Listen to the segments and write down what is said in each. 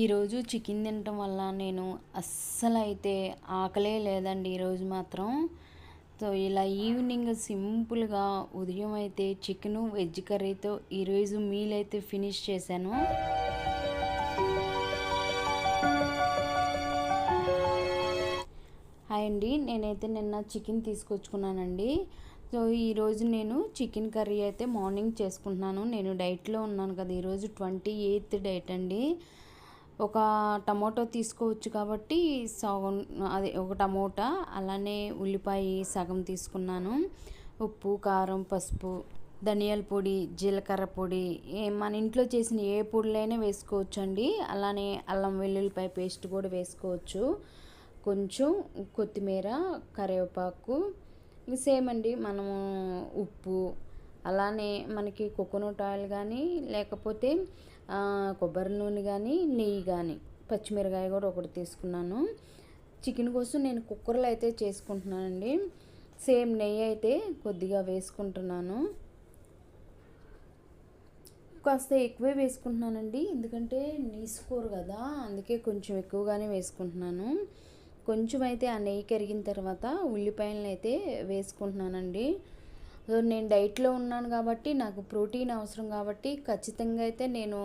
ఈరోజు చికెన్ తినటం వల్ల నేను అస్సలైతే ఆకలే లేదండి ఈరోజు మాత్రం. సో ఇలా ఈవినింగ్ సింపుల్గా ఉదయం అయితే చికెను వెజ్ కర్రీతో ఈరోజు మీల్ అయితే ఫినిష్ చేశాను. హాయ్ అండి, నేనైతే నిన్న చికెన్ తీసుకొచ్చుకున్నానండి. సో ఈరోజు నేను చికెన్ కర్రీ అయితే మార్నింగ్ చేసుకుంటున్నాను. నేను డైట్లో ఉన్నాను కదా, ఈరోజు 28th డైట్ అండి. ఒక టమోటో తీసుకోవచ్చు కాబట్టి సగం, అదే ఒక టమోటా, అలానే ఉల్లిపాయ సగం తీసుకున్నాను. ఉప్పు, కారం, పసుపు, ధనియాల పొడి, జీలకర్ర పొడి, మన ఇంట్లో చేసిన ఏ పొడులైనా వేసుకోవచ్చు అండి. అలానే అల్లం వెల్లుల్లిపాయ పేస్ట్ కూడా వేసుకోవచ్చు. కొంచెం కొత్తిమీర, కరివేపాకు, సేమ్ అండి. మనము ఉప్పు, అలానే మనకి కోకోనట్ ఆయిల్ కానీ, లేకపోతే కొబ్బరి నూనె కానీ, నెయ్యి కానీ, పచ్చిమిరకాయ కూడా ఒకటి తీసుకున్నాను. చికెన్ కోసం నేను కుక్కర్లో అయితే చేసుకుంటున్నానండి. సేమ్ నెయ్యి అయితే కొద్దిగా వేసుకుంటున్నాను. కాస్త ఎక్కువే వేసుకుంటున్నానండి, ఎందుకంటే నీసుకోరు కదా, అందుకే కొంచెం ఎక్కువగానే వేసుకుంటున్నాను. కొంచెం అయితే ఆ నెయ్యి కరిగిన తర్వాత ఉల్లిపాయలను అయితే వేసుకుంటున్నానండి. సో నేను డైట్లో ఉన్నాను కాబట్టి నాకు ప్రోటీన్ అవసరం కాబట్టి ఖచ్చితంగా అయితే నేను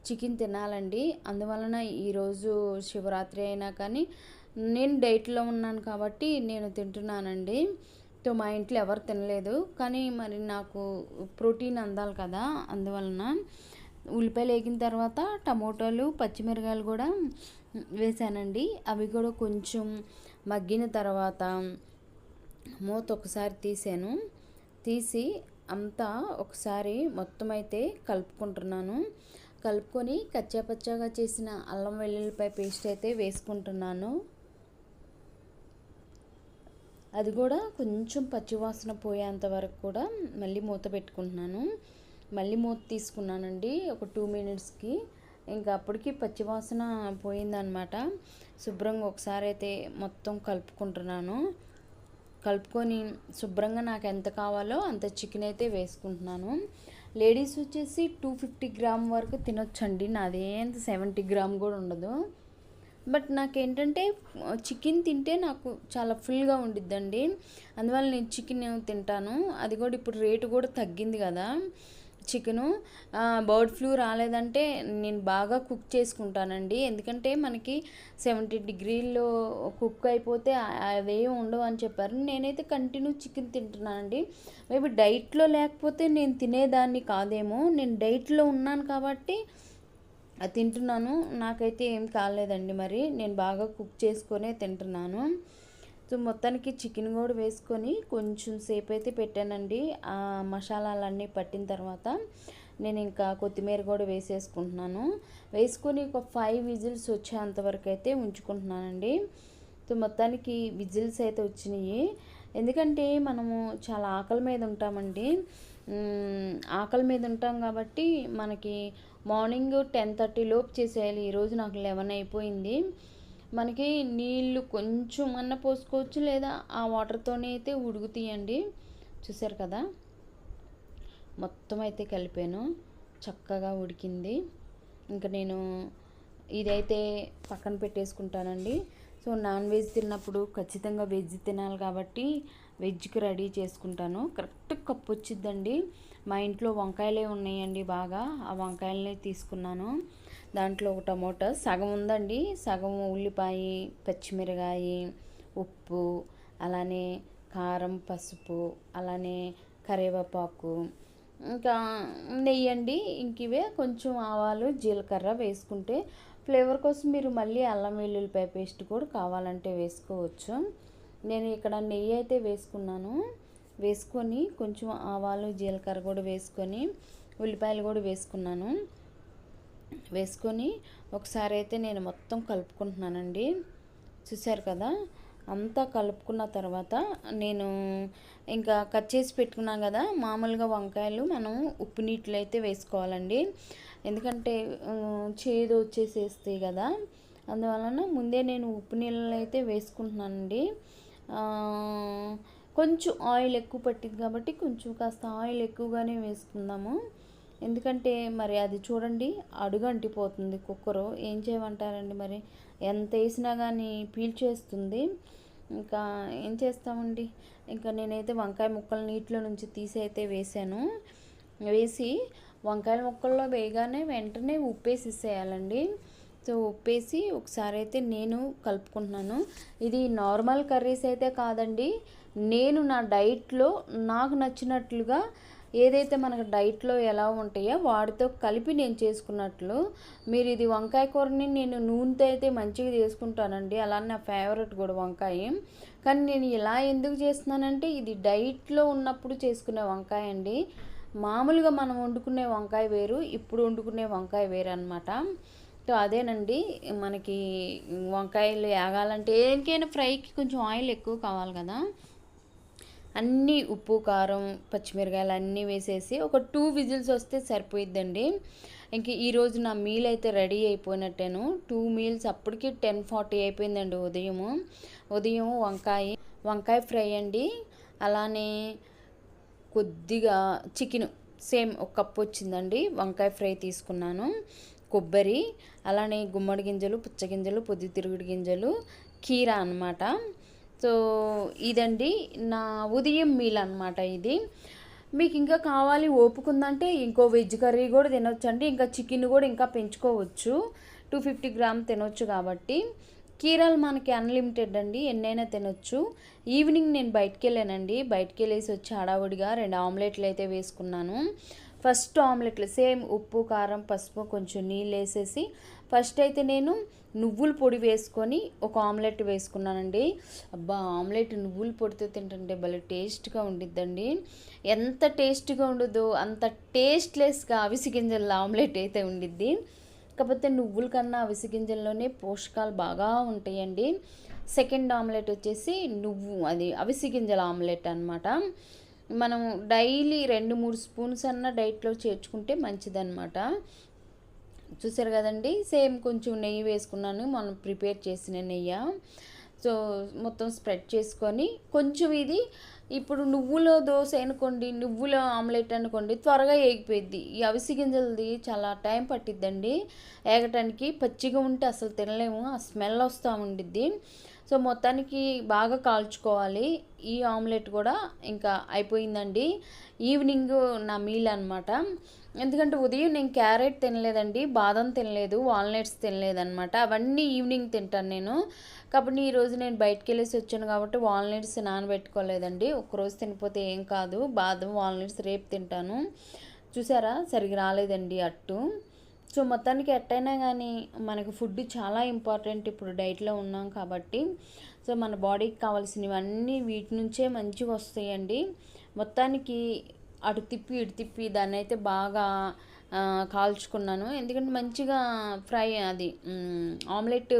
చికెన్ తినాలండి. అందువలన ఈరోజు శివరాత్రి అయినా కానీ నేను డైట్లో ఉన్నాను కాబట్టి నేను తింటున్నానండి. సో మా ఇంట్లో ఎవరు తినలేదు, కానీ మరి నాకు ప్రోటీన్ అందాలి కదా, అందువలన ఉల్లిపాయలు వేగిన తర్వాత టమోటాలు, పచ్చిమిరకాయలు కూడా వేసానండి. అవి కూడా కొంచెం మగ్గిన తర్వాత మూత ఒకసారి తీసి అంతా ఒకసారి మొత్తం అయితే కలుపుకుంటున్నాను. కలుపుకొని కచ్చాపచ్చాగా చేసిన అల్లం వెల్లుల్లిపాయ పేస్ట్ అయితే వేసుకుంటున్నాను. అది కూడా కొంచెం పచ్చివాసన పోయేంత వరకు కూడా మళ్ళీ మూత పెట్టుకుంటున్నాను. మళ్ళీ మూత తీసుకున్నానండి ఒక 2 minutesకి. ఇంకా అప్పటికి పచ్చివాసన పోయిందనమాట. శుభ్రంగా ఒకసారి అయితే మొత్తం కలుపుకుంటున్నాను. కలుపుకొని శుభ్రంగా నాకు ఎంత కావాలో అంత చికెన్ అయితే వేసుకుంటున్నాను. లేడీస్ వచ్చేసి 250 గ్రామ్ వరకు తినొచ్చండి, నాదేంత 70 గ్రామ్ కూడా ఉండదు. బట్ నాకేంటంటే చికెన్ తింటే నాకు చాలా ఫుల్గా ఉండిద్దండి, అందువల్ల నేను చికెన్ తింటాను. అది కూడా ఇప్పుడు రేటు కూడా తగ్గింది కదా చికెను. బర్డ్ ఫ్లూ రాలేదంటే నేను బాగా కుక్ చేసుకుంటానండి, ఎందుకంటే మనకి 70 degreesలో కుక్ అయిపోతే అవేం ఉండవు అని చెప్పారు. నేనైతే కంటిన్యూ చికెన్ తింటున్నానండి. మేబీ డైట్లో లేకపోతే నేను తినేదాన్ని కాదేమో, నేను డైట్లో ఉన్నాను కాబట్టి అది తింటున్నాను. నాకైతే ఏం కాలేదండి, మరి నేను బాగా కుక్ చేసుకొనే తింటున్నాను. సో మొత్తానికి చికెన్ కూడా వేసుకొని కొంచెం సేపు అయితే పెట్టానండి. ఆ మసాలాలన్నీ పట్టిన తర్వాత నేను ఇంకా కొత్తిమీర కూడా వేసేసుకుంటున్నాను. వేసుకొని ఒక 5 విజిల్స్ వచ్చేంతవరకు అయితే ఉంచుకుంటున్నానండి. సో మొత్తానికి విజిల్స్ అయితే వచ్చినాయి, ఎందుకంటే మనము చాలా ఆకలి మీద ఉంటామండి. ఆకలి మీద ఉంటాం కాబట్టి మనకి మార్నింగ్ 10:30 లోపు చేసేయాలి. ఈరోజు నాకు 11 అయిపోయింది. మనకి నీళ్ళు కొంచెం అన్న పోసుకోవచ్చు, లేదా ఆ వాటర్తోనే అయితే ఉడుకుతాయండి. చూసారు కదా, మొత్తం అయితే కలిపాను, చక్కగా ఉడికింది. ఇంకా నేను ఇదైతే పక్కన పెట్టేసుకుంటానండి. సో నాన్ వెజ్ తిన్నప్పుడు ఖచ్చితంగా వెజ్ తినాలి కాబట్టి వెజ్కి రెడీ చేసుకుంటాను. కరెక్ట్ కప్పు వచ్చిద్దండి. మా ఇంట్లో వంకాయలే ఉన్నాయండి బాగా, ఆ వంకాయలనే తీసుకున్నాను. దాంట్లో ఒక టమోటా సగం ఉందండి, సగం ఉల్లిపాయ, పచ్చిమిరకాయ, ఉప్పు, అలానే కారం, పసుపు, అలానే కరివేపాకు, ఇంకా నెయ్యి అండి. ఇంక ఇవే కొంచెం ఆవాలు, జీలకర్ర వేసుకుంటే ఫ్లేవర్ కోసం మీరు మళ్ళీ అల్లం వెల్లుల్లిపాయ పేస్ట్ కూడా కావాలంటే వేసుకోవచ్చు. నేను ఇక్కడ నెయ్యి అయితే వేసుకున్నాను. వేసుకొని కొంచెం ఆవాలు, జీలకర్ర కూడా వేసుకొని ఉల్లిపాయలు కూడా వేసుకున్నాను. వేసుకొని ఒకసారి అయితే నేను మొత్తం కలుపుకుంటున్నానండి. చూసారు కదా, అంతా కలుపుకున్న తర్వాత నేను ఇంకా కట్ చేసి పెట్టుకున్నాను కదా మామూలుగా వంకాయలు, మనం ఉప్పు నీటిలో అయితే వేసుకోవాలండి, ఎందుకంటే చేదు వచ్చేసేస్తాయి కదా, అందువలన ముందే నేను ఉప్పు నీళ్ళలో అయితే వేసుకుంటున్నానండి. కొంచెం ఆయిల్ ఎక్కువ పట్టింది కాబట్టి కొంచెం కాస్త ఆయిల్ ఎక్కువగానే వేసుకుందాము. ఎందుకంటే మరి అది చూడండి అడుగు అంటిపోతుంది కుక్కరు. ఏం చేయమంటారండి మరి, ఎంత వేసినా కానీ పీల్చేస్తుంది. ఇంకా ఏం చేస్తామండి. ఇంకా నేనైతే వంకాయ ముక్కలు నీటిలో నుంచి తీసి అయితే వేసాను. వేసి వంకాయల ముక్కల్లో వేయగానే వెంటనే ఉప్పేసేసేయాలండి. సో ఉప్పేసి ఒకసారి అయితే నేను కలుపుకుంటున్నాను. ఇది నార్మల్ కర్రీస్ అయితే కాదండి, నేను నా డైట్లో నాకు నచ్చినట్లుగా ఏదైతే మనకు డైట్లో ఎలా ఉంటాయో వాటితో కలిపి నేను చేసుకున్నట్లు. మీరు ఇది వంకాయ కూరని నేను నూనెతో అయితే మంచిగా చేసుకుంటానండి, అలానే నా ఫేవరెట్ కూడా వంకాయ. కానీ నేను ఇలా ఎందుకు చేస్తున్నానంటే ఇది డైట్లో ఉన్నప్పుడు చేసుకునే వంకాయ అండి. మామూలుగా మనం వండుకునే వంకాయ వేరు, ఇప్పుడు వండుకునే వంకాయ వేరు అనమాట. సో అదేనండి, మనకి వంకాయలు ఏగాలంటే దేనికైనా ఫ్రైకి కొంచెం ఆయిల్ ఎక్కువ కావాలి కదా. అన్నీ ఉప్పు కారం పచ్చిమిరకాయలు అన్నీ వేసేసి ఒక 2 విజిల్స్ వస్తే సరిపోయిద్దండి. ఇంక ఈరోజు నా మీల్ అయితే రెడీ అయిపోయినట్టేను. 2 మీల్స్ అప్పటికి 10:40 అయిపోయిందండి ఉదయం వంకాయ ఫ్రై అండి. అలానే కొద్దిగా చికెన్ సేమ్ ఒక కప్పు వచ్చిందండి. వంకాయ ఫ్రై తీసుకున్నాను, కొబ్బరి, అలానే గుమ్మడి గింజలు, పుచ్చగింజలు, పొద్దుతిరుగుడు గింజలు, కీర అనమాట. సో ఇదండి నా ఉదయం మీల్ అనమాట ఇది. మీకు ఇంకా కావాలి ఓపుకుందంటే ఇంకో వెజ్ కర్రీ కూడా తినొచ్చండి. ఇంకా చికెన్ కూడా ఇంకా పెంచుకోవచ్చు, 250 గ్రామ్ తినొచ్చు కాబట్టి. కీరాలు మనకి అన్లిమిటెడ్ అండి, ఎన్నైనా తినొచ్చు. ఈవినింగ్ నేను బయటికి వెళ్ళానండి, బయటికి వెళ్ళేసి వచ్చి హడావుడిగా 2 ఆమ్లెట్లు అయితే వేసుకున్నాను. ఫస్ట్ ఆమ్లెట్లు సేమ్ ఉప్పు కారం పసుపు కొంచెం నీళ్ళు వేసేసి ఫస్ట్ అయితే నేను నువ్వుల పొడి వేసుకొని ఒక ఆమ్లెట్ వేసుకున్నానండి. అబ్బా, ఆమ్లెట్ నువ్వుల పొడితో తింటుంటే భలే టేస్ట్గా ఉండిద్దండి. ఎంత టేస్ట్గా ఉండదో అంత టేస్ట్లెస్గా అవిసి గింజల ఆమ్లెట్ అయితే ఉండిద్ది. కాకపోతే నువ్వుల కన్నా అవిసి గింజల్లోనే పోషకాలు బాగా ఉంటాయండి. సెకండ్ ఆమ్లెట్ వచ్చేసి అవిసి గింజల ఆమ్లెట్ అనమాట. మనం డైలీ 2-3 స్పూన్స్ అన్న డైట్లో చేర్చుకుంటే మంచిదన్నమాట. చూసారు కదండి, సేమ్ కొంచెం నెయ్యి వేసుకున్నాను, మనం ప్రిపేర్ చేసిన నెయ్యి. సో మొత్తం స్ప్రెడ్ చేసుకొని కొంచెం ఇది ఇప్పుడు నువ్వుల దోశ అనుకోండి, నువ్వుల ఆమ్లెట్ అనుకోండి, త్వరగా ఏగిపోయిద్ది. ఈ అవిసి గింజలది చాలా టైం పట్టిద్దండి ఏగటానికి. పచ్చిగా ఉంటే అసలు తినలేము, ఆ స్మెల్ వస్తూ ఉండిద్ది. సో మొత్తానికి బాగా కాల్చుకోవాలి. ఈ ఆమ్లెట్ కూడా ఇంకా అయిపోయిందండి. ఈవినింగ్ నా మీల్ అనమాట. ఎందుకంటే ఉదయం నేను క్యారెట్ తినలేదండి, బాదం తినలేదు, వాల్నట్స్ తినలేదన్నమాట. అవన్నీ ఈవినింగ్ తింటాను నేను. కాబట్టి ఈరోజు నేను బయటకు వెళ్ళేసి వచ్చాను కాబట్టి వాల్నట్స్ నానబెట్టుకోలేదండి. ఒకరోజు తినిపోతే ఏం కాదు, బాదం వాల్నట్స్ రేపు తింటాను. చూసారా, సరిగ్గా రాలేదండి అట్టు. సో మొత్తానికి ఎట్టయినా కానీ మనకు ఫుడ్ చాలా ఇంపార్టెంట్ ఇప్పుడు డైట్లో ఉన్నాం కాబట్టి. సో మన బాడీకి కావాల్సినవన్నీ వీటి నుంచే మంచిగా వస్తాయండి. మొత్తానికి అటు తిప్పి ఇటు తిప్పి దాన్ని అయితే బాగా కాల్చుకున్నాను. ఎందుకంటే మంచిగా ఫ్రై ఆమ్లెట్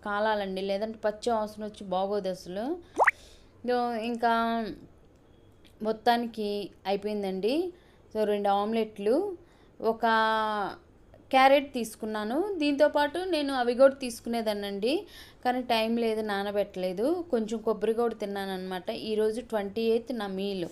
కాలాలండి, లేదంటే పచ్చి వాసన వచ్చి బాగోదు అసలు. ఇంకా మొత్తానికి అయిపోయిందండి. సో 2 ఆమ్లెట్లు, ఒక క్యారెట్ తీసుకున్నాను. దీంతోపాటు నేను అవి కూడా తీసుకునేదానండి, కానీ టైం లేదు, నానబెట్టలేదు. కొంచెం కొబ్బరి కూడా తిన్నాను అనమాట. ఈరోజు 28th నా మీల్.